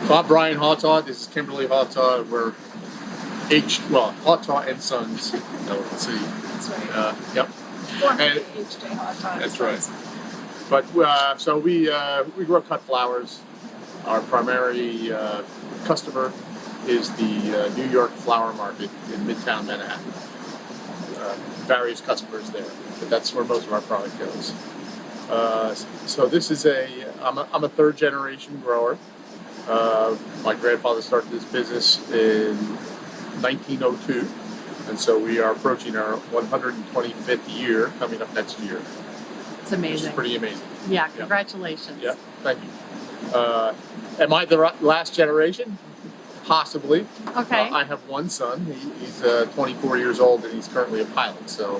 So I'm Brian Hautau. This is Kimberley Hautau. We're Hautau and Sons. Let's see. That's right. Yep. Formerly H.J. Hautau. That's right. But so we grow cut flowers. Our primary customer is the New York flower market in Midtown Manhattan. Various customers there, but that's where most of our product goes. So this is I'm a third generation grower. My grandfather started this business in 1902, and so we are approaching our 125th year coming up next year. It's amazing. It's pretty amazing. Yeah, congratulations. Yeah, thank you. Am I the last generation? Possibly. Okay. I have one son. He's 24 years old and he's currently a pilot. So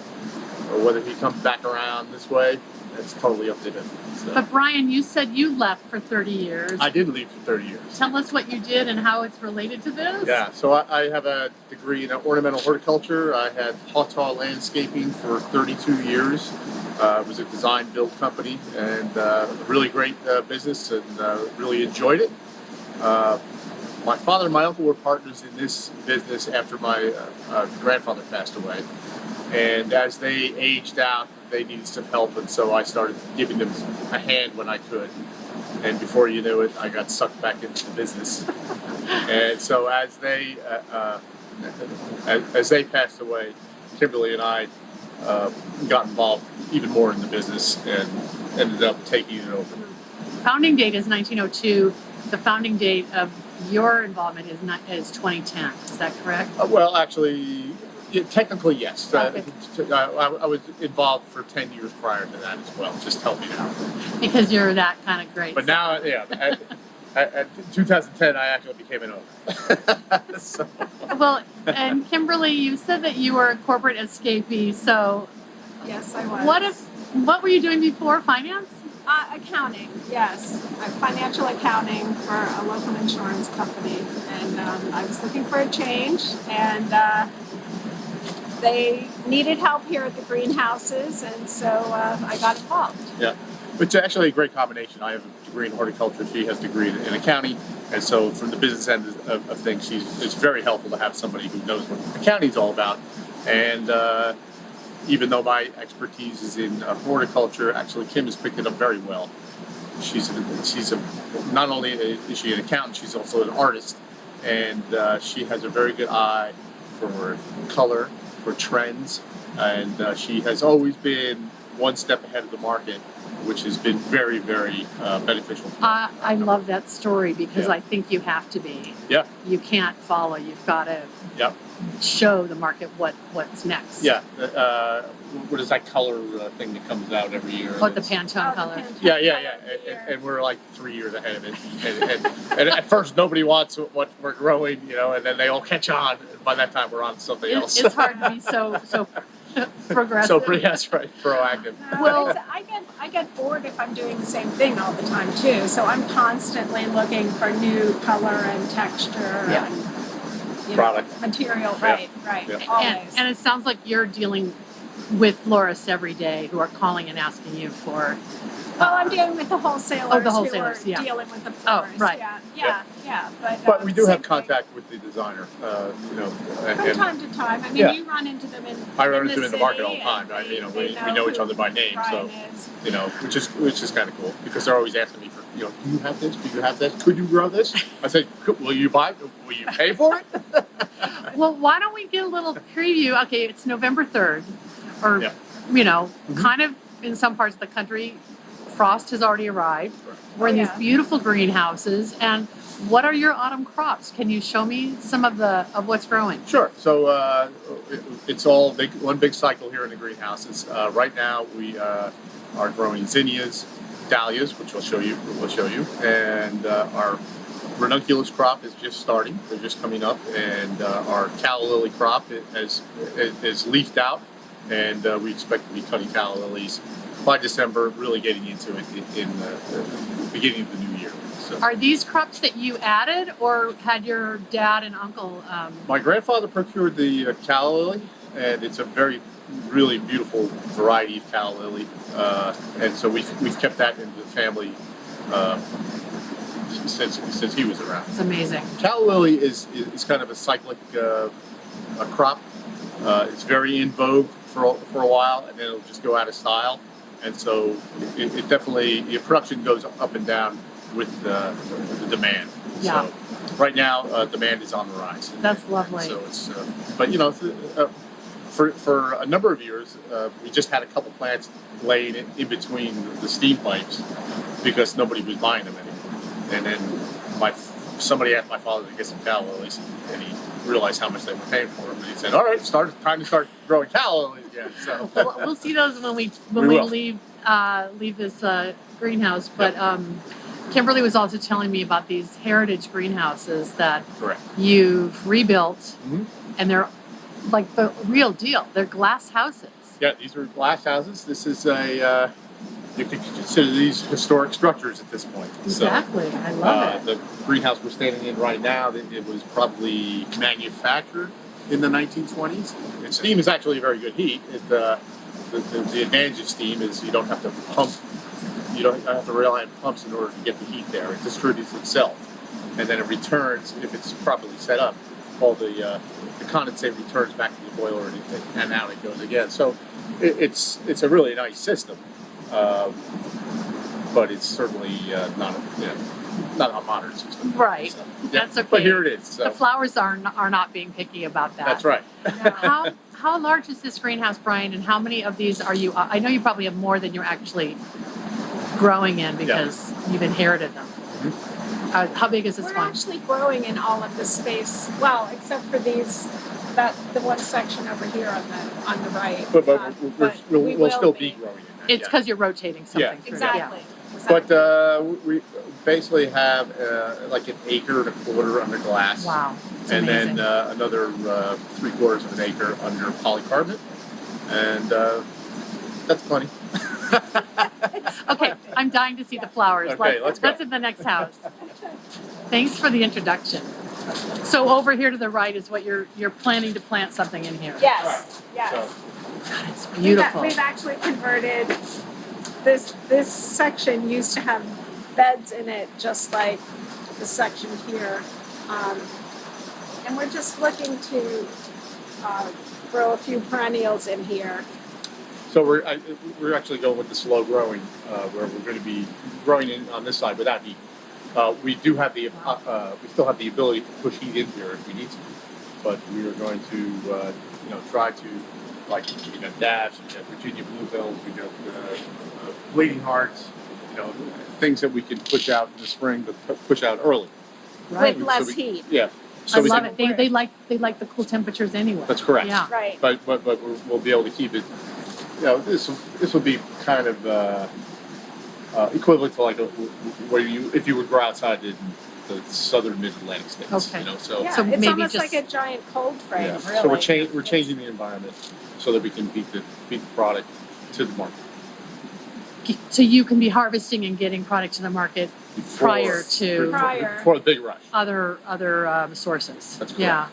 whether he comes back around this way, that's totally up to him. So. But Brian, you said you left for 30 years. I did leave for 30 years. Tell us what you did and how it's related to this. Yeah, so I have a degree in ornamental horticulture. I had Hautau Landscaping for 32 years. It was a design build company and a really great business, and really enjoyed it. My father and my uncle were partners in this business after my grandfather passed away. And as they aged out, they needed some help, and so I started giving them a hand when I could. And before you knew it, I got sucked back into the business. And so as they passed away, Kimberly and I got involved even more in the business and ended up taking it over. Founding date is 1902. The founding date of your involvement is 2010. Is that correct? Well, actually, technically, yes. Okay. I was involved for 10 years prior to that as well, just helping out. Because you're that kind of great. But now, yeah, at 2010, I actually became an owner. So. Well, and Kimberly, you said that you were a corporate escapee, so Yes, I was. What were you doing before? Finance? Accounting, yes. Financial accounting for a local insurance company. And I was looking for a change, and they needed help here at the greenhouses, and so I got involved. Yeah, which is actually a great combination. I have a degree in horticulture, she has a degree in accounting, and so from the business end of things, it's very helpful to have somebody who knows what accounting is all about. And even though my expertise is in horticulture, actually Kim has picked it up very well. Not only is she an accountant, she's also an artist, and she has a very good eye for color, for trends, and she has always been one step ahead of the market, which has been very, very beneficial. I love that story because I think you have to be. Yeah. You can't follow. You've got to show the market what's next. Yeah. What is that color thing that comes out every year? What, the Pantone color? Yeah. And we're like 3 years ahead of it. And at first nobody wants what we're growing, and then they all catch on. And by that time we're on something else. It's hard to be so progressive. So that's right, proactive. Well, I get bored if I'm doing the same thing all the time too. So I'm constantly looking for new color and texture and product material. Yeah. Right. Yeah. Always. And it sounds like you're dealing with florists every day who are calling and asking you for. Well, I'm dealing with the wholesalers. Oh, the wholesalers, who are yeah. dealing with the florists. Oh, right. Yeah. But we do have same contact with the designer, from time to time. I mean, you run into them in. I run into them in the city, market all the time. Right? they We know each other by name, Brian so is. which is kind of cool because they're always asking me for, do you have this? Do you have that? Could you grow this? I said, will you buy it? Will you pay for it? Well, why don't we get a little preview? Okay, it's November 3rd, or kind of in some parts of the country, frost has already arrived. We're in these beautiful greenhouses, and what are your autumn crops? Can you show me some of what's growing? Sure. So it's all one big cycle here in the greenhouses. Right now we are growing zinnias, dahlias, which we'll show you, and our ranunculus crop is just starting. They're just coming up, and our calla lily crop is leafed out, and we expect to be cutting calla lilies by December, really getting into it in the beginning of the new year. So. Are these crops that you added, or had your dad and uncle? My grandfather procured the calla lily, and it's a really beautiful variety of calla lily, and so we've kept that in the family since he was around. It's amazing. Calla lily is kind of a cyclic a crop. It's very in vogue for a while, and then it'll just go out of style. And so it definitely, the production goes up and down with the demand. Yeah. So right now, demand is on the rise. That's lovely. So it's, but for a number of years, we just had a couple plants laying in between the steam pipes because nobody was buying them anymore. And then somebody asked my father to get some calla lilies, and he realized how much they were paying for them. And he said, "All right, time to start growing calla lilies again." So we'll see those when we leave this greenhouse. But Kimberly was also telling me about these heritage greenhouses that correct. You've rebuilt, and they're like the real deal. They're glass houses. Yeah, these are glass houses. This is you could consider these historic structures at this point. Exactly. So, I love it. The greenhouse we're standing in right now, it was probably manufactured in the 1920s. And steam is actually a very good heat. The advantage of steam is you don't have to pump. You don't have to rely on pumps in order to get the heat there. It distributes itself, and then it returns if it's properly set up. All the condensate returns back to the boiler, and out it goes again. So it's a really nice system, but it's certainly not a modern system. Right. So, That's okay. But here it is. So. The flowers are not being picky about that. That's right. How large is this greenhouse, Brian? And how many of these are you? I know you probably have more than you're actually growing in because you've inherited them. How big is this one? We're actually growing in all of the space. Well, except for the one section over here on the right. But we'll still be growing in that. It's because you're rotating something. Yeah. Exactly. But we basically have like an acre and a quarter under glass. Wow. It's and amazing. then another 3/4 of an acre under polycarbonate, and that's plenty. Okay, I'm dying to see the flowers. Okay, let's go. That's in the next house. Thanks for the introduction. So over here to the right is what you're planning to plant something in here. Yes. Right. Yes. So, God, it's beautiful. We've actually converted this section used to have beds in it, just like the section here, and we're just looking to grow a few perennials in here. So we're actually going with the slow growing, where we're going to be growing in on this side without heat. We do have we still have the ability to push heat in here if we need to, but we are going to try to, like, we got dash, we got Virginia bluebells, we got bleeding hearts, things that we can push out in the spring but push out early. Right. With less heat. Yeah. So I love it. They like the cool temperatures anyway. That's correct. Yeah. Right. But we'll be able to keep it. This will be kind of equivalent to like if you would grow outside in the southern mid-Atlantic states. Okay. So Yeah, So it's maybe almost just- like a giant cold frame. yeah. Really. So we're changing the environment so that we can feed the product to the market. So you can be harvesting and getting product to the market prior to before the big rush. other sources. That's correct. Yeah.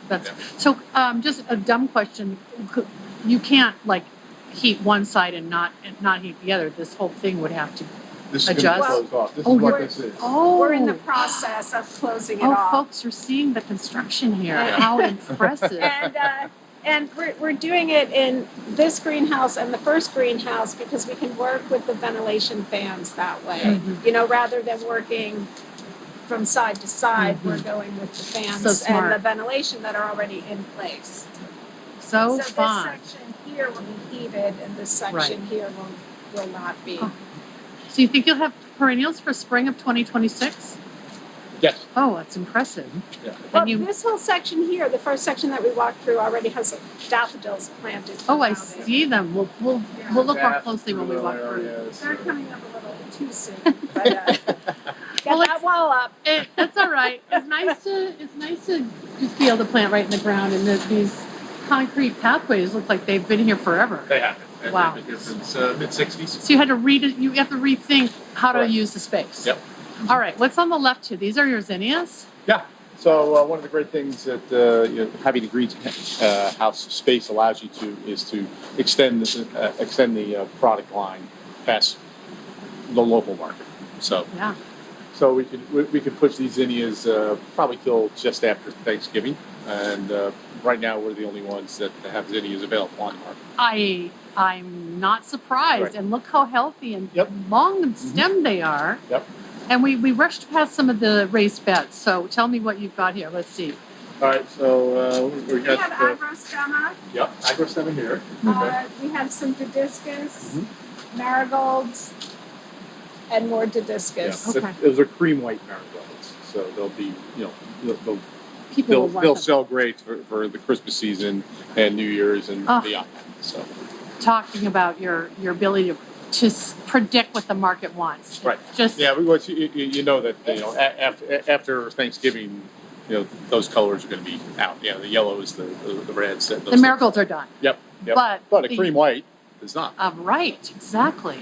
So. Just a dumb question. You can't like heat one side and not heat the other. This whole thing would have to. This is Adjust. going to close off. This Oh, is what you're- this is. Oh. We're in the process of closing it off. folks, you're seeing the construction here. Yeah. How impressive! And we're doing it in this greenhouse and the first greenhouse because we can work with the ventilation fans that way. Mhm. Rather than working from side to side, we're Mhm. going with the fans So smart. and the ventilation that are already in place. So this fun. section here will be heated and this section Right. here will not be. Oh. So you think you'll have perennials for spring of 2026? Yes. Oh, that's impressive. Yeah. Well, And you, this whole section here, the first section that we walked through, already has daffodils planted. oh, I around it. see them. We'll look more closely when we walk through. They're coming up a little too soon, but get Well, that wall up. That's all right. It's nice to just be able to plant right in the ground, and these concrete pathways look like they've been here forever. They have it. Wow. Because since mid-60s. So you have to rethink how to Correct. use the space. Yep. All right. What's on the left here? These are your zinnias. Yeah. So one of the great things that having a greenhouse space allows you to is to extend the product line past the local market. So Yeah. So we could push these zinnias probably till just after Thanksgiving, and right now we're the only ones that have zinnias available on the market. I'm not surprised, Right. and look how healthy and Yep. long and stem they are. Yep. And we rushed past some of the raised beds, so tell me what you've got here. Let's see. All right, so we We got have agrostemma. yep, agrostemma here. We have some didiscus, marigolds, and more didiscus. Yeah, Okay. those are cream white marigolds, so they'll be People will want they'll them. sell great for the Christmas season and New Year's and Oh. beyond. So Talking about your ability to predict what the market wants. right, Just yeah, we want you know that after Thanksgiving, those colors are going to be out. Yeah, the yellows, the reds, those the marigolds are done. Yep. But a cream white is not. Right, exactly.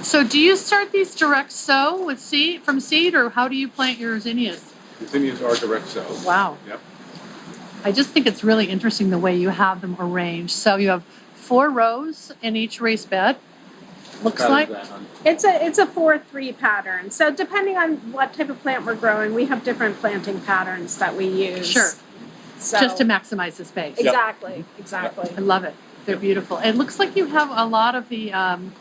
So do you start these direct sow with from seed, or how do you plant your zinnias? The zinnias are direct sow. Wow. Yep. I just think it's really interesting the way you have them arranged. So you have 4 rows in each raised bed. Looks How like. does that, hon? It's a 4-3 pattern. So depending on what type of plant we're growing, we have different planting patterns that we use. Sure. So Just to maximize the space. exactly, exactly. I love it. They're beautiful. It looks like you have a lot of the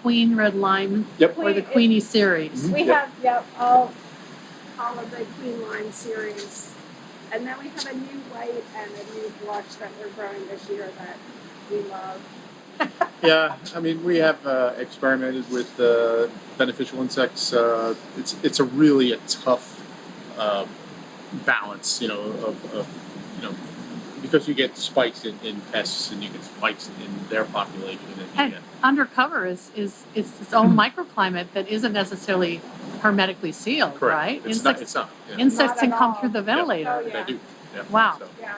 Queen Red Lime Yep. or the Queenie series. We Yep. have all of the Queen Lime series, and then we have a new white and a new blush that we're growing this year that we love. Yeah, I mean, we have experimented with beneficial insects. It's a really tough balance, of because you get spikes in pests and you get spikes in their population. And undercover is its own microclimate that isn't necessarily hermetically sealed, Correct. right? It's not. Yeah. Insects Not can at come all. through the ventilator. Oh, yeah. They do. Yeah. Wow. So, Yeah.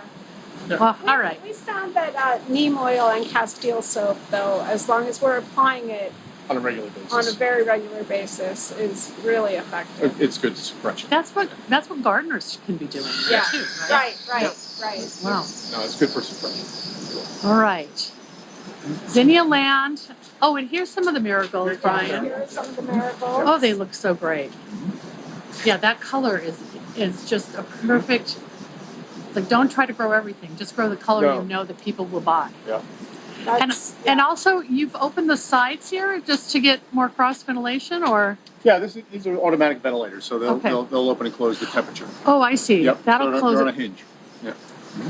yeah. Well, all right. We found that neem oil and castile soap, though, as long as we're applying it On a regular basis. on a very regular basis, is really effective. It's good suppression. That's what gardeners can be doing Yeah. too, right? Right. Wow. No, it's good for suppression. All right. Zinnia land. Oh, and here's some of the marigolds, Brian. Here are some of the marigolds. Oh, they look so great. Yeah, that color is just a perfect. Like, don't try to grow everything. Just grow the color No. you know that people will buy. Yeah. And also, you've opened the sides here just to get more cross ventilation, or Yeah, these are automatic ventilators, so Okay. they'll open and close with temperature. oh, I see. Yep. That'll so close they're on a it. hinge. Yeah.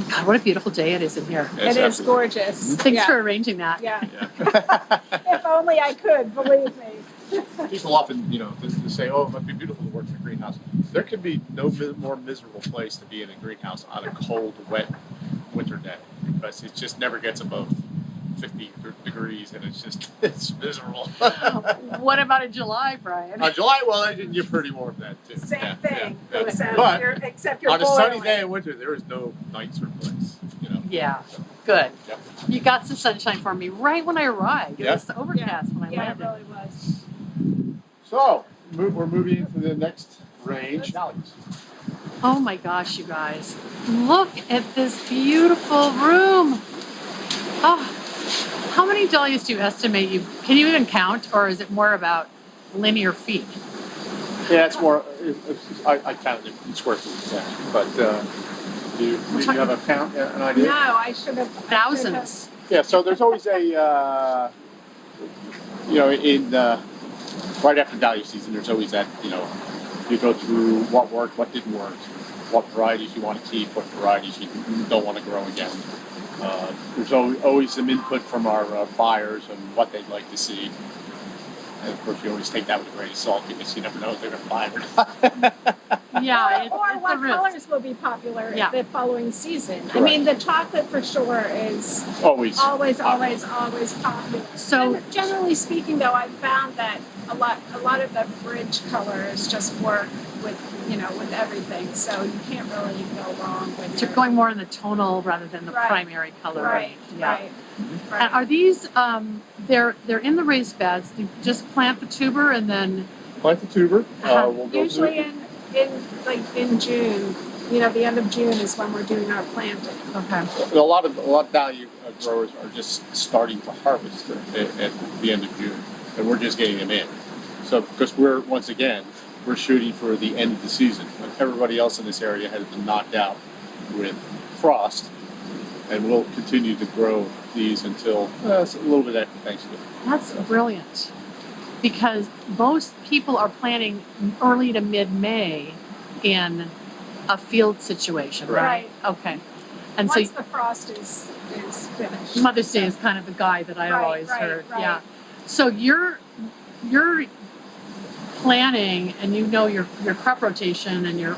God, what a beautiful day it is in here. It is gorgeous. Thanks yeah. for arranging that. Yeah. Yeah. If only I could, believe me. People often, they say, "Oh, it must be beautiful to work in a greenhouse." There could be no more miserable place to be in a greenhouse on a cold, wet winter day because it just never gets above 50 degrees, and it's miserable. What about in July, Brian? July, well, you're pretty warm then too. Same Yeah, thing, yeah. except But you're on a sunny boiling. day in winter, there is no nights or place. Yeah, good. Yep. You got some sunshine for me right when I arrived. It Yeah. was overcast when I Yeah, it landed. really was. So we're moving into the next range. Oh my gosh, you guys. Look at this beautiful room. Oh, how many dahlias do you estimate can you even count, or is it more about linear feet? Yeah, it's more. I counted it in square feet, yeah. But do you have a count, an idea? No, I should have. Thousands. Yeah. So there's always a, right after dahlia season, there's always that. You go through what worked, what didn't work, what varieties you want to keep, what varieties you don't want to grow again. There's always some input from our buyers on what they'd like to see. And of course, you always take that with a grain of salt because you never know if they're going to buy it or not. Yeah, or it's what a risk. colors will be popular Yeah. the following season. Correct. I mean, the chocolate for sure is Always. always popular. So- And generally speaking, though, I've found that a lot of the bridge colors just work with everything. So you can't really go wrong with. So you're going more in the tonal rather than the Right. primary color. Right. Yeah. Right. And are these? They're in the raised beds. You just plant the tuber and then. Plant the tuber. Uh-huh. We'll go Usually through. in June, the end of June is when we're doing our planting. Okay. A lot of dahlia growers are just starting to harvest at the end of June, and we're just getting them in. So because we're shooting for the end of the season. When everybody else in this area has been knocked out with frost, and we'll continue to grow these until a little bit after Thanksgiving. That's brilliant, because most people are planting early to mid-May in a field situation, right? Okay. And Once so the frost is finished. Mother's Day is kind of the guy that I always heard. Yeah. So you're planning, and you know your crop rotation and your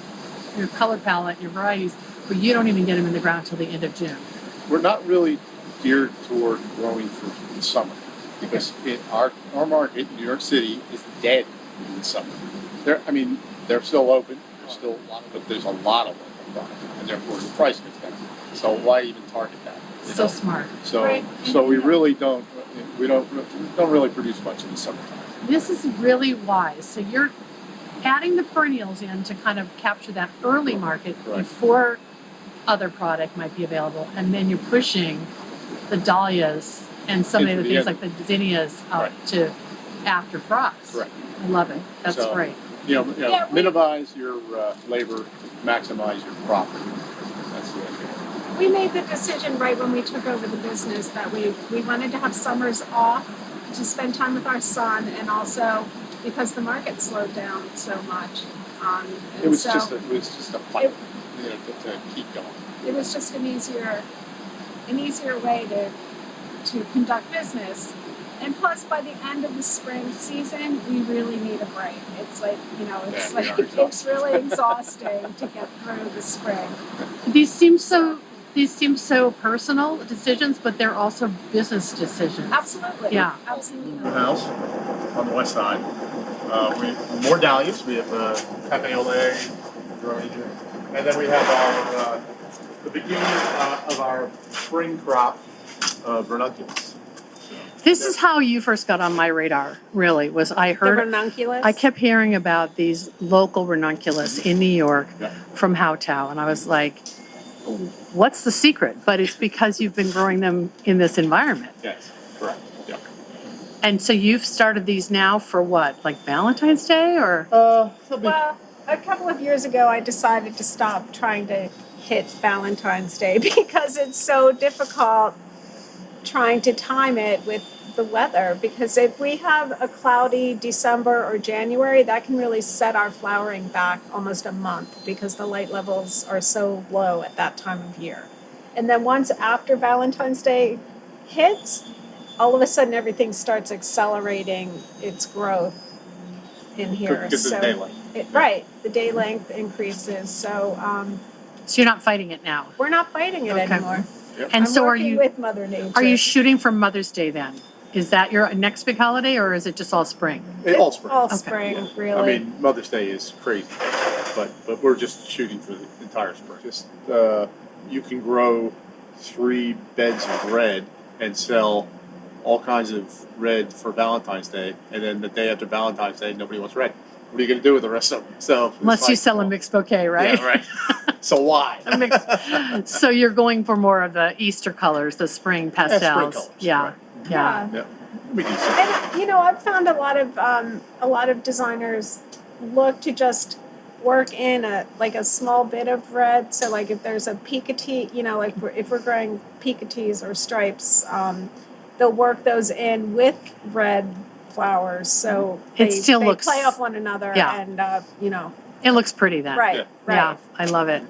color palette, your varieties, but you don't even get them in the ground until the end of June. We're not really geared toward growing for the summer because our market in New York City is dead in the summer. They're still open. There's still a lot, but there's a lot of them, and therefore the price gets down. So why even target that? So smart. So we really don't really produce much in the summertime. This is really wise. So you're adding the perennials in to kind of capture that early market before other product might be available, and then you're pushing the dahlias and some of the other things like the zinnias out to after frost. Correct. I love it. That's great. Minimize your labor, maximize your profit. That's the idea. We made the decision right when we took over the business that we wanted to have summers off to spend time with our son, and also because the market slowed down so much. It was just a fight to keep going. It was just an easier way to conduct business. And plus, by the end of the spring season, we really need a break. It's like, it's really exhausting to get through the spring. These seem so personal decisions, but they're also business decisions. Absolutely. Yeah. Absolutely. The house on the west side. We have more dahlias. We have campagnole, geranium, and then we have the beginning of our spring crop of ranunculus. This is how you first got on my radar, really, was I heard... The ranunculus? I kept hearing about these local ranunculus in New York from Hautau, and I was like, what's the secret? But it's because you've been growing them in this environment. Yes, correct. Yeah. And so you've started these now for what, like Valentine's Day, or? Well, a couple of years ago, I decided to stop trying to hit Valentine's Day because it's so difficult trying to time it with the weather, because if we have a cloudy December or January, that can really set our flowering back almost a month because the light levels are so low at that time of year. And then once after Valentine's Day hits, all of a sudden everything starts accelerating its growth in here. Because of the day length. Right, the day length increases. So you're not fighting it now? We're not fighting it anymore. Yep. And so working with Mother Nature. Are you shooting for Mother's Day then? Is that your next big holiday, or is it just all spring? All spring. All spring, really. I mean, Mother's Day is crazy, but we're just shooting for the entire spring. Just you can grow 3 beds of red and sell all kinds of red for Valentine's Day, and then the day after Valentine's Day, nobody wants red. What are you going to do with the rest of them? So unless you sell a mixed bouquet, right? Yeah, right. So why? So you're going for more of the Easter colors, the spring pastels. Spring colors. Yeah. Right. Yeah. We do so. And I've found a lot of designers look to just work in a small bit of red. So like if there's a picotee, if we're growing picotees or stripes, they'll work those in with red flowers. So they looks, play off one another, and it looks pretty then. Right. Yeah, I love it.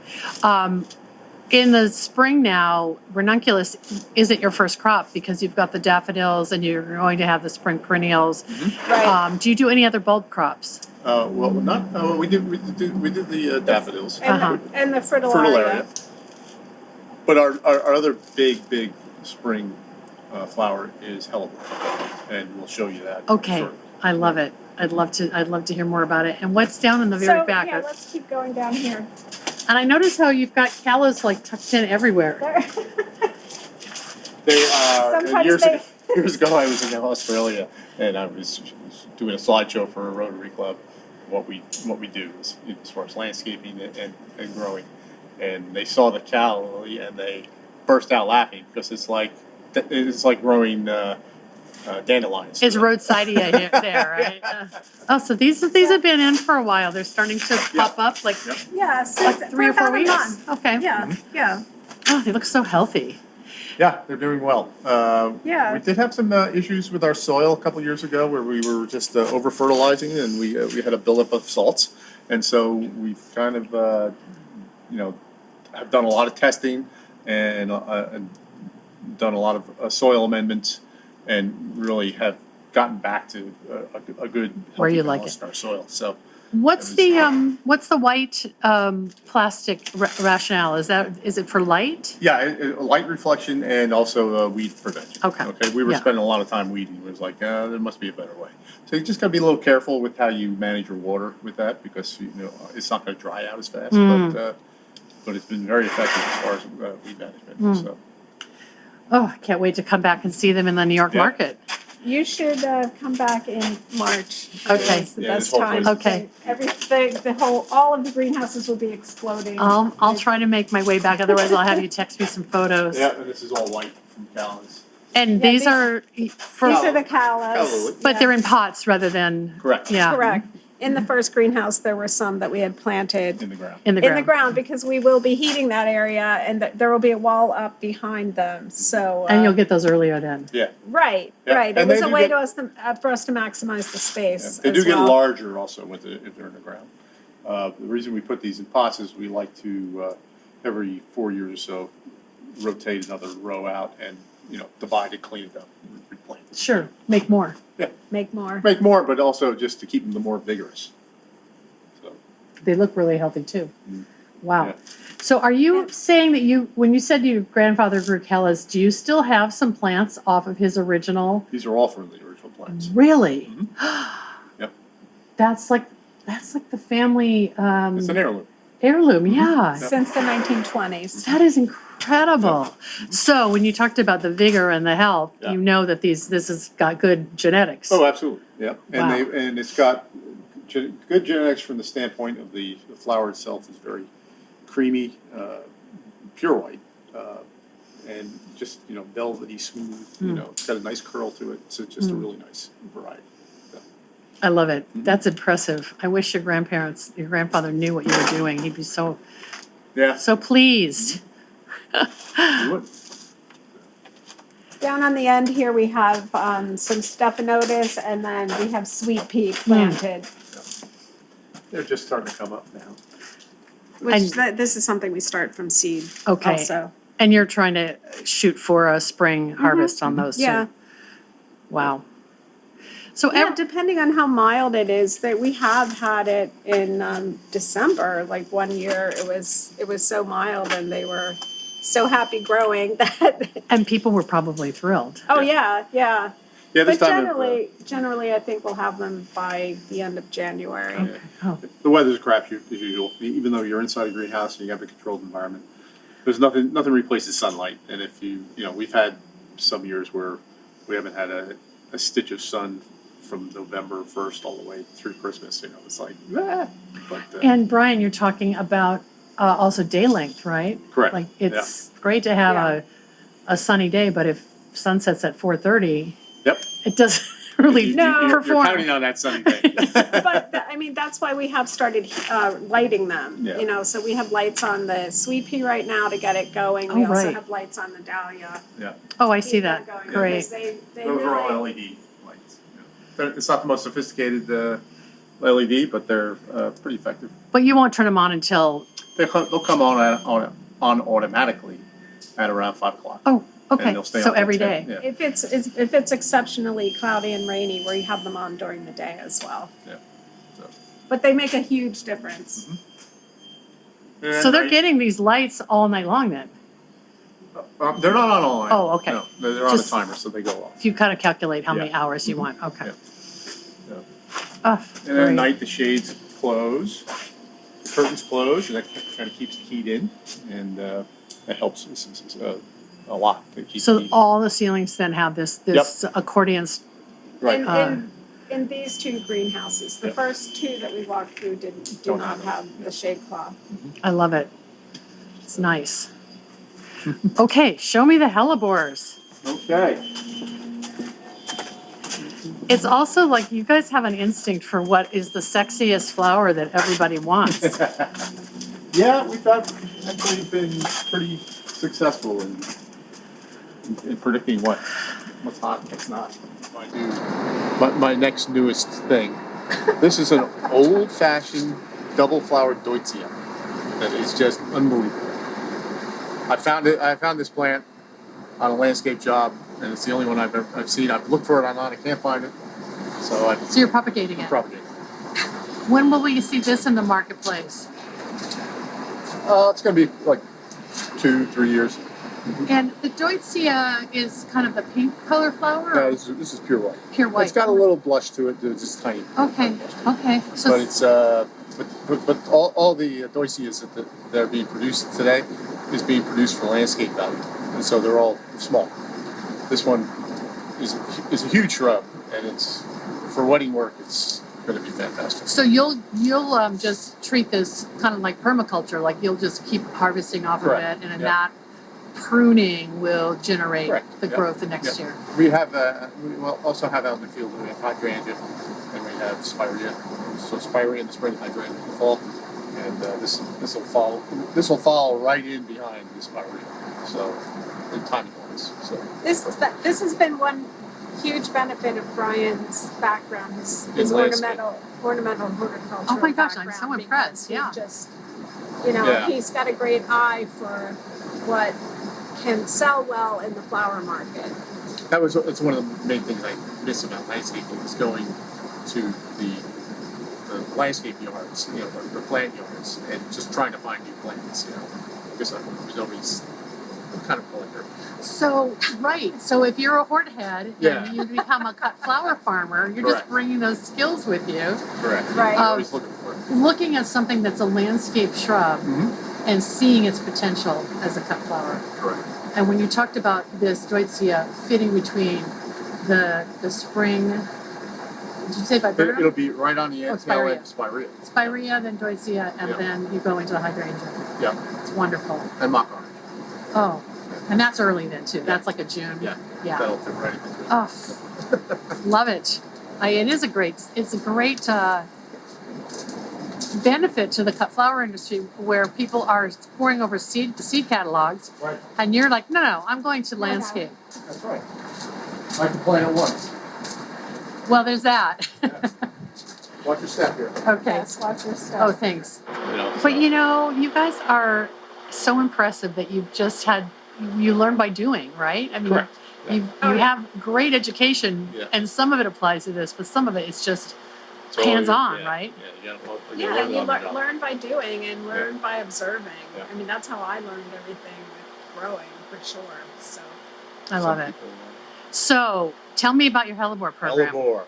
In the spring now, ranunculus isn't your first crop because you've got the daffodils and you're going to have the spring perennials. Mm-hmm. Right. Do you do any other bulb crops? We did the daffodils and the fritillaria. But our other big spring flower is hellebore, and we'll show you that. Okay, shortly. I love it. I'd love to hear more about it. And what's down in the very back? Yeah, let's keep going down here. And I notice how you've got callows like tucked in everywhere. Years ago, I was in Australia, and I was doing a slideshow for a Rotary Club. What we do as far as landscaping and growing, and they saw the calla and they burst out laughing because it's like growing dandelions. It's roadside there, right? Oh, so these have been in for a while. They're starting to pop up like Yeah, so like 3 or 4 weeks. Okay. Yeah, yeah. Oh, they look so healthy. Yeah, they're doing well. Yeah. We did have some issues with our soil a couple years ago where we were just over fertilizing and we had a buildup of salts, and so we've kind of have done a lot of testing and done a lot of soil amendments and really have gotten back to a good Where healthy you like balance it. in our soil. So What's the white plastic rationale? Is it for light? yeah, light reflection and also weed prevention. Okay. Okay. We were spending a lot of time weeding. It was like there must be a better way. So you just got to be a little careful with how you manage your water with that because it's not going to dry out as fast. But it's been very effective as far as weed management. So. Oh, I can't wait to come back and see them in the New York market. You should come back in March. Okay. It's the Yeah, best this whole time. place- Okay. Everything, all of the greenhouses will be exploding. I'll try to make my way back. Otherwise, I'll have you text me some photos. Yeah, and this is all white from Callan's. And Yeah, these are for, These are the callas. Calla. but they're in pots rather than Correct. Yeah. Correct. In the first greenhouse, there were some that we had planted In the ground. in the in ground. the ground because we will be heating that area and there will be a wall up behind them. So And you'll get those earlier then. Yeah. right. Yeah, It and was they a do way get- for us to maximize the space. They do as get well. larger also if they're in the ground. The reason we put these in pots is we like to every 4 years or so rotate another row out and divide it, clean it up, and replant it. Sure, make more. Make more. Make more, but also just to keep them more vigorous. So They look really healthy too. Wow. Yeah. So are you saying that when you said your grandfather grew Kellas, do you still have some plants off of his original? these are all from the original plants. Really? Yep. That's like the family It's an heirloom. heirloom. Yeah. Since the 1920s. That is incredible. So when you talked about the vigor and the health, Yeah. you know that this has got good genetics. Oh, absolutely. Yeah, Wow. and it's got good genetics from the standpoint of the flower itself is very creamy, pure white, and just velvety smooth. It's got a nice curl to it. So it's just a really nice variety. I love it. That's impressive. I wish your grandfather knew what you were doing. He'd be so pleased. You would. Down on the end here, we have some stephanotis and then we have sweet pea planted. They're just starting to come up now. Which this is something we start from seed. Okay. Also. And you're trying to shoot for a spring harvest on those too. Yeah. Wow. So Yeah, depending on how mild it is, that we have had it in December. Like one year, it was so mild, and they were so happy growing that. and people were probably thrilled. Oh yeah. Yeah, But this time generally, I think we'll have them by the end of January. Okay. Oh, the weather's a crapshoot as usual. Even though you're inside a greenhouse and you have a controlled environment, there's nothing replaces sunlight. And if we've had some years where we haven't had a stitch of sun from November 1st all the way through Christmas. It's like, but and Brian, you're talking about also day length, right? correct. Like it's great to have a sunny day, but if sun sets at 4:30, Yep. it doesn't really You're perform. counting on that sunny day. But that's why we have started lighting them. Yeah. So we have lights on the sweet pea right now to get it going. We Oh, also right. have lights on the dahlia. Yeah. Oh, I to see keep that. going, Great. because they Those are all really, LED lights. It's not the most sophisticated LED, but they're pretty effective. But you won't turn them on until. They'll come on automatically at around 5 o'clock. Oh, And okay. they'll stay So on till every 10. day. Yeah. if it's exceptionally cloudy and rainy, we have them on during the day as well. Yeah. So. But they make a huge difference. And So they're right- getting these lights all night long then. They're not on all night. Oh, okay. No, they're on a Just- timer, so they go off. If you kind of calculate how many Yeah. hours you want. Okay. Yeah. Oh, And then at great. night, the shades close, the curtains close, and that kind of keeps the heat in, and that helps a lot to keep the So heat. all the ceilings then have this accordion. Right. In these two greenhouses, the Yeah. first two that we walked through do Don't not have have those. the shade cloth. I love it. It's nice. Okay, show me the hellebores. Okay. It's also like you guys have an instinct for what is the sexiest flower that everybody wants. Yeah, we've actually been pretty successful in predicting what's hot and what's not. My next newest thing. This is an old-fashioned double-flowered deutzia that is just unbelievable. I found this plant on a landscape job, and it's the only one I've seen. I've looked for it online. I can't find it, so you're propagating it. Propagating. When will we see this in the marketplace? It's going to be like 2-3 years. And the deutzia is kind of the pink color flower? No, this is pure white. Pure white. It's got a little blush to it, just tiny. Okay, okay. So but it's but all the deutzias that are being produced today is being produced for landscape value, and so they're all small. This one is a huge shrub, and it's for wedding work. It's going to be fantastic. So you'll just treat this kind of like permaculture, like you'll just keep harvesting off Correct. of it, and that pruning will generate Correct. the growth the next year. We have we will also have out in the field. We have hydrangea, and we have spirea. So spirea in the spring, hydrangea in the fall, and this will fall right in behind the spirea. So in timing wise. So this has been one huge benefit of Brian's background, his ornamental horticulture. Oh my gosh, I'm so impressed. Yeah. Just, he's got a great eye for what can sell well in the flower market. It's one of the main things I miss about landscaping is going to the landscape yards, the plant yards, and just trying to find new plants, because I'm always kind of collector. So, right. So if you're a hort head and you become a cut flower farmer, you're just bringing those skills with you. Correct. Right. Always looking for it. Looking at something that's a landscape shrub and seeing its potential as a cut flower. Correct. And when you talked about this deutzia fitting between the spring, did you say viburnum? It'll be right on the end tail end of spirea. Spirea, then deutzia, and then you go into the hydrangea. Yeah. It's wonderful. And mock orange. Oh, and that's early then too. That's like a June. Yeah. That'll fit right in between. Oh, love it. It's a great benefit to the cut flower industry where people are pouring over seed catalogs, and you're like, no, I'm going to landscape. That's right. I can plant it once. Well, there's that. Watch your step here. Okay. Yes, watch your step. Oh, thanks. But you guys are so impressive that you learn by doing, right? I mean, correct. You have great education, and some of it applies to this, but some of it is just hands-on, right? Yeah, you learn by doing and learn by observing. Yeah. I mean, that's how I learned everything with growing, for sure. So I love it. So tell me about your hellebore program. Hellebore,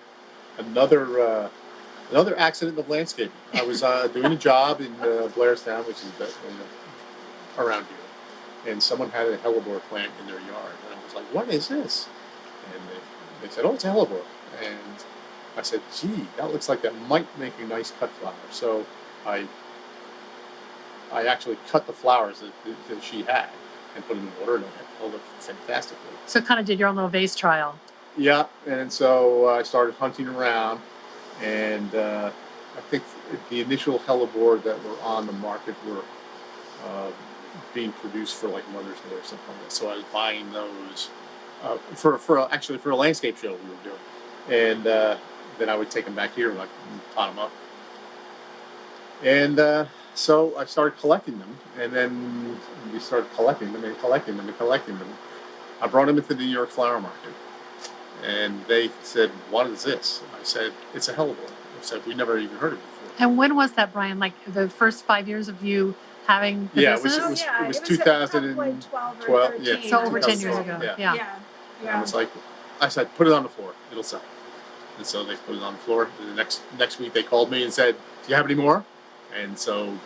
another accident of landscaping. I was doing a job in Blairstown, which is around here, and someone had a hellebore plant in their yard, and I was like, "What is this?" And they said, "Oh, it's a hellebore." And I said, "Gee, that looks like that might make a nice cut flower." So I actually cut the flowers that she had and put them in water, and it held up fantastically. So kind of did your own little vase trial. Yeah, and so I started hunting around, and I think the initial hellebore that were on the market were being produced for like Mother's Day or something like that. So I was buying those for a landscape show we were doing, and then I would take them back here and pot them up. And so I started collecting them, and then we started collecting them and collecting them and collecting them. I brought them into the New York Flower Market, and they said, "What is this?" I said, "It's a hellebore." I said, "We never even heard of it before." And when was that, Brian? Like the first 5 years of you having the business? It was 2012 or 13. Yeah, So over 10 years ago. Yeah. And I was like, I said, "Put it on the floor. It'll sell." And so they put it on the floor. And the next week they called me and said, "Do you have any more?" And so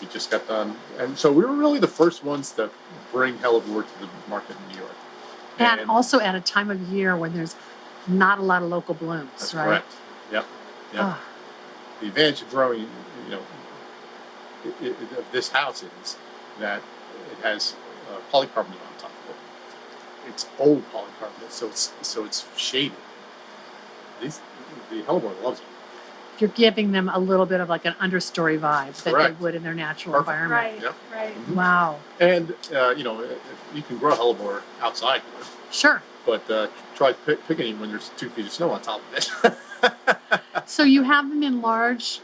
we just got done. And so we were really the first ones to bring hellebore to the market in New York. And also at a time of year when there's not a lot of local blooms, That's right? correct. Yep. Oh. The advantage of growing, of this house is that it has polycarbonate on top of it. It's old polycarbonate, so it's shaded. the hellebore loves it. You're giving them a little bit of like an understory vibe that Correct. they would in their natural Perfect. environment. Right, Yep. right. Mhm. Wow. And you can grow hellebore outside, Sure. but try picking it when there's 2 feet of snow on top of it. So you have them in large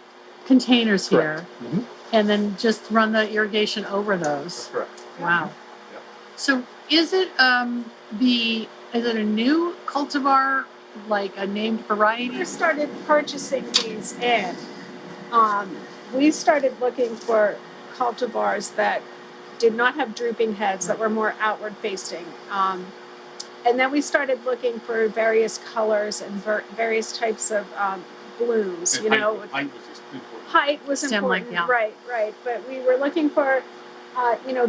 containers Correct. here, Mhm. and then just run the irrigation over That's those. correct. Wow. Yep. So is it is it a new cultivar, like a named variety? We started purchasing these in. We started looking for cultivars that did not have drooping heads, that were more outward facing. And then we started looking for various colors and various types of blooms. And You know, height was just important. height was Stem important, length, yeah. right. But we were looking for,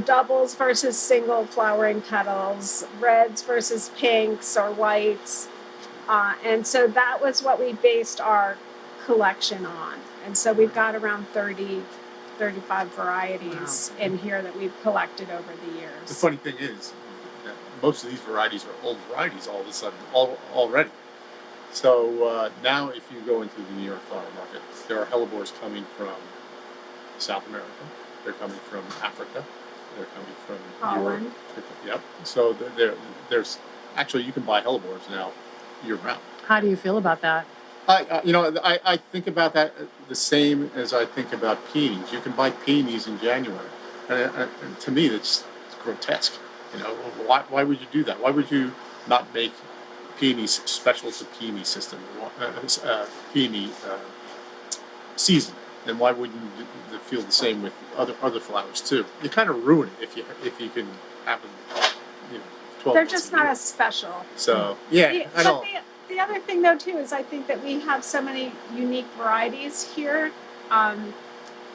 doubles versus single flowering petals, reds versus pinks or whites, and so that was what we based our collection on. And so we've got around 30, 35 varieties in here that we've collected over the years. The funny thing is that most of these varieties are old varieties all of a sudden already. So now if you go into the New York flower market, there are hellebores coming from South America. They're coming from Africa. They're coming from Holland. Europe. Yep. So there's actually you can buy hellebores now year round. How do you feel about that? I think about that the same as I think about peonies. You can buy peonies in January, and to me it's grotesque. Why would you do that? Why would you not make peonies special to peony system, peony season? And why wouldn't you feel the same with other flowers too? You kind of ruin it if you can have them, 12 They're months just a not year. as special. So yeah, I know. The other thing though too is I think that we have so many unique varieties here,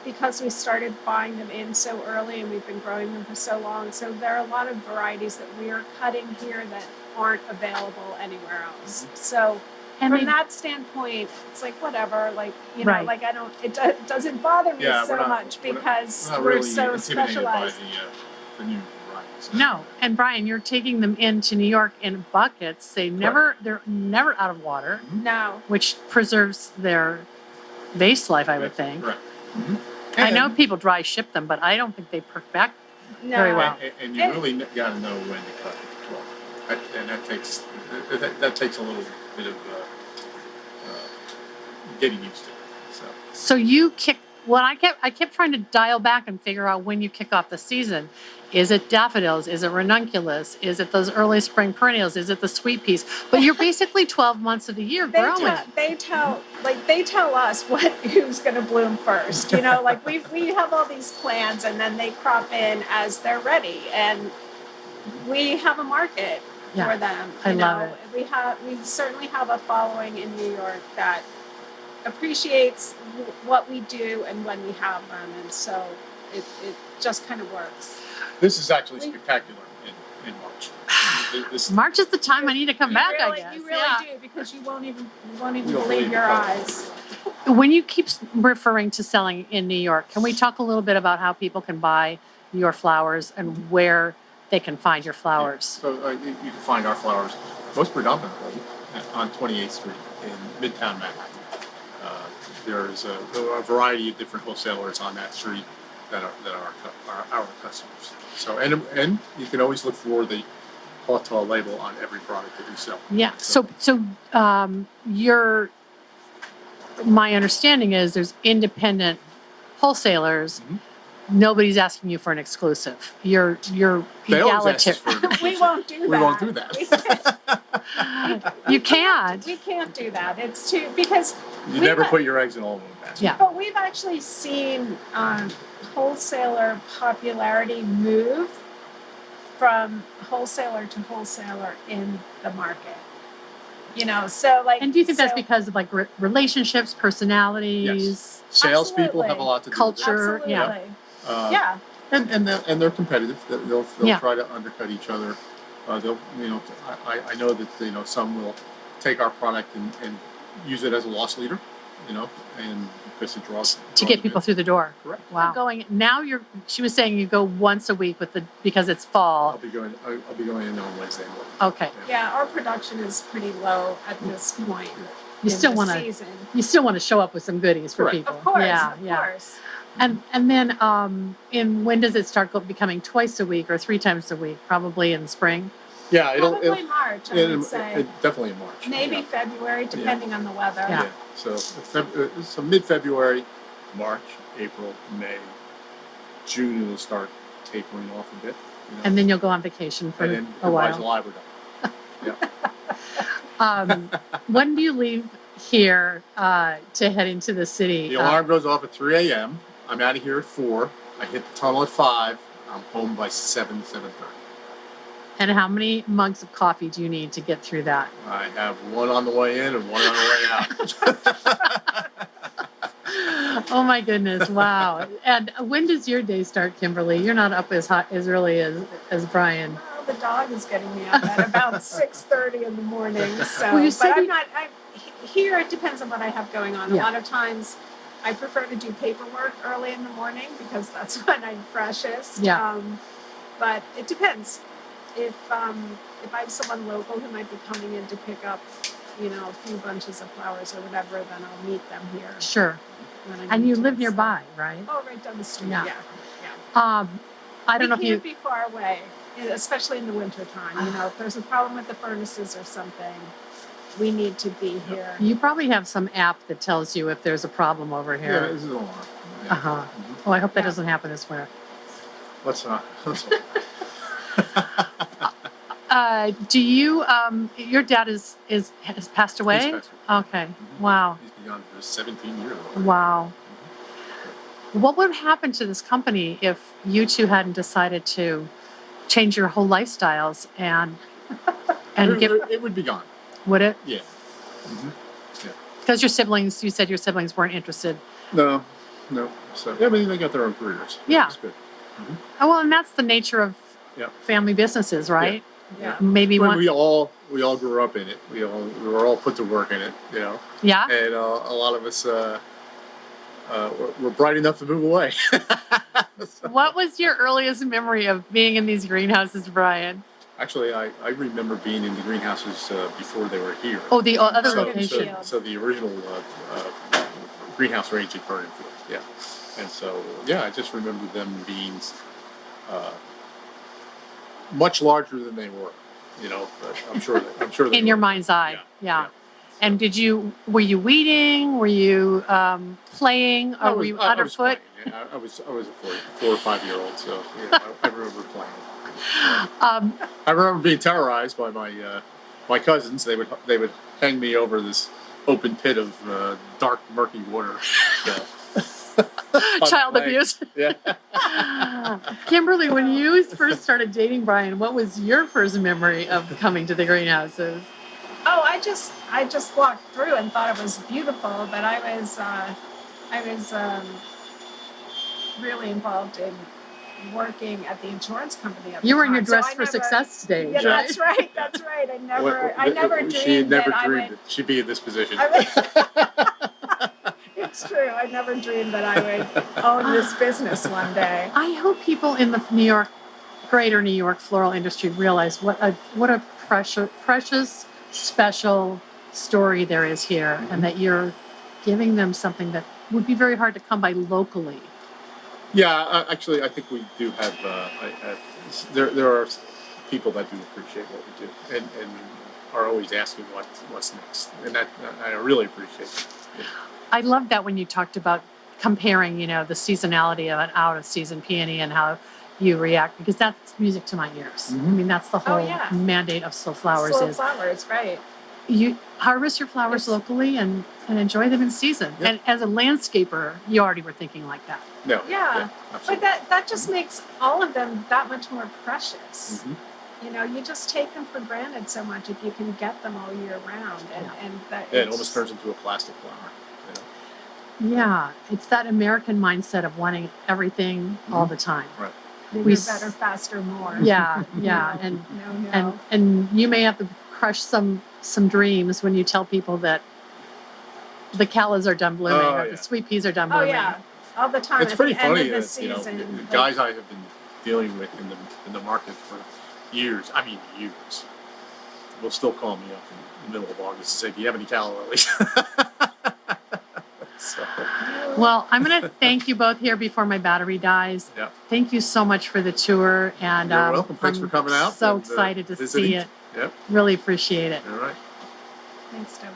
because we started buying them in so early and we've been growing them for so long. So there are a lot of varieties that we are cutting here that aren't available anywhere else. So And from they- that standpoint, it's like whatever, Right. like I don't, doesn't bother me Yeah, so we're not- much because not we're really so intimidated specialized. by the new varieties. No. And Brian, you're taking them into New York in buckets. They're never out of water, No. which preserves their base life, I would think. Correct. Mm-hmm. I know people dry ship them, but I don't think they perk back. No. Very well. And you really got to know when to cut it. Well, and that takes a little bit of getting used to. So you kick. What I kept trying to dial back and figure out when you kick off the season. Is it daffodils? Is it ranunculus? Is it those early spring perennials? Is it the sweet peas? But you're basically 12 months of the year growing. They tell us who's going to bloom first. Like we have all these plans and then they crop in as they're ready, and we have a market for them. I love it. We certainly have a following in New York that appreciates what we do and when we have them, and so it just kind of works. This is actually spectacular in March. March is the time I need to come back. I guess. You really do, because you won't even believe your eyes. When you keep referring to selling in New York, can we talk a little bit about how people can buy your flowers and where they can find your flowers? So you can find our flowers most predominantly on 28th Street in Midtown Manhattan. There's a variety of different wholesalers on that street that are our customers. So and you can always look for the Hautau label on every product that we sell. Yeah. So my understanding is there's independent wholesalers. Mm-hmm. Nobody's asking you for an exclusive. You're They always ask egalitarian. us for an exclusive. We won't do that. We won't do that. You can't. We can't do that. It's too, because You never put your eggs in all one basket. Yeah. But we've actually seen wholesaler popularity move from wholesaler to wholesaler in the market. So like. And do you think that's because of like relationships, personalities, Yes. Salespeople have a lot to do culture? Absolutely. Yeah. Yeah. And they're competitive. They'll Yeah. try to undercut each other. I know that some will take our product and use it as a loss leader, and because it draws To get people through the door. Correct. Wow. She was saying you go once a week because it's fall. I'll be going in on Wednesday morning. Okay. Yeah, our production is pretty low at this point. You in still the want to. season. You still want to show up with some goodies for Correct. people. Of course, Yeah, of yeah. course. And then when does it start becoming twice a week or 3 times a week? Probably in spring. Yeah, Probably March, I would say. Definitely in March. Maybe February, depending on the weather. Yeah. So mid-February, March, April, May, June it'll start tapering off a bit. And then you'll go on vacation for and then a by while. July we're done. Yeah. When do you leave here to head into the city? The alarm goes off at 3 a.m. I'm out of here at 4. I hit the tunnel at 5. I'm home by 7:30. And how many mugs of coffee do you need to get through that? I have one on the way in and one on the way out. Oh my goodness! Wow. And when does your day start, Kimberly? You're not up as early as Brian. Well, the dog is getting me up at about 6:30 in the morning. So, Well, you said but I'm not. Here it depends on what I have going on. Yeah. A lot of times, I prefer to do paperwork early in the morning because that's when I'm freshest. Yeah. But it depends. If I have someone local who might be coming in to pick up, a few bunches of flowers or whatever, then I'll meet them here. Sure. when I And need you to, live so- nearby, right? Oh, right down the street. Yeah. Yeah. I don't know if We you. can't be far away, especially in the winter time. If there's a problem with the furnaces or something, we need to be here. You probably have some app that tells you if there's a problem over Yeah, here. this is an alarm. Yeah. Uh-huh. Oh, I hope that Yeah. doesn't happen this winter. Let's not. Do you? Your dad has passed away. He's passed away. Okay. Mhm. Wow. He's been gone for 17 years. Wow. What would happen to this company if you two hadn't decided to change your whole lifestyles and get? It would be gone. Would it? Yeah. Mm-hmm. Because you said your siblings weren't interested. No. So I mean, they got their own careers. Yeah. It's good. Oh, well, and that's the nature of Yeah. family businesses, right? Yeah. Maybe When one. we all grew up in it. We were all put to work in it. Yeah. And a lot of us were bright enough to move away. So, What was your earliest memory of being in these greenhouses, Brian? actually, I remember being in the greenhouses before they were here. Oh, the other So- location. So the original greenhouse range at Burningfield, yeah. And so, yeah, I just remember them being much larger than they were, but I'm sure they In your were. mind's eye. Yeah. Yeah. And were you weeding? Were you playing? Or I were was- you I was underfoot? playing, yeah. I was a 4 or 5 year old, so I remember playing. I remember being terrorized by my cousins. They would hang me over this open pit of dark, murky water. On Child my legs. abuse. Yeah. Kimberly, when you first started dating Brian, what was your first memory of coming to the greenhouses? Oh, I just walked through and thought it was beautiful, but I was really involved in working at the insurance company at the You were in your time, so dress I for never- success stage, Yeah, right? that's right. That's right. I never dreamed She had never that dreamed I would. that she'd be in this position. It's true. I never dreamed that I would own this business one day. I hope people in the greater New York floral industry realize what a precious, special story there is here, and that you're giving them something that would be very hard to come by locally. Yeah, actually, I think we do have. There are people that do appreciate what we do, and are always asking what's next, and that I really appreciate it. I love that when you talked about comparing, the seasonality of an out-of-season peony and how you react, because that's music to my ears. Mhm. I mean, that's the whole yeah. mandate of Slow Flowers Slow is flowers, right? you harvest your flowers locally and enjoy them in season. Yep. And as a landscaper, you already were thinking like that. No. Yeah. Absolutely. But that just makes all of them that much more precious. Mhm. You just take them for granted so much if you can get them all year round, and that Yeah, it it's- almost turns into a plastic flower. Yeah, it's that American mindset of wanting everything all the time. Right. bigger, we better, faster, more. Yeah, yeah, and No. and you may have to crush some dreams when you tell people that the callas are done blooming Oh, or yeah. the sweet peas are done Oh blooming. yeah, all the time. It's at pretty the end funny of the that season, the like- guys I have been dealing with in the market for years. I mean, years. will still call me up in the middle of August and say, "Do you have any calla lilies?" So, Well, I'm going to thank you both here before my battery dies. yeah. Thank you so much for the tour, and You're welcome. Thanks I'm for coming out. So and, excited to visiting. see it. Yep. Really appreciate it. All right. Thanks, Deborah.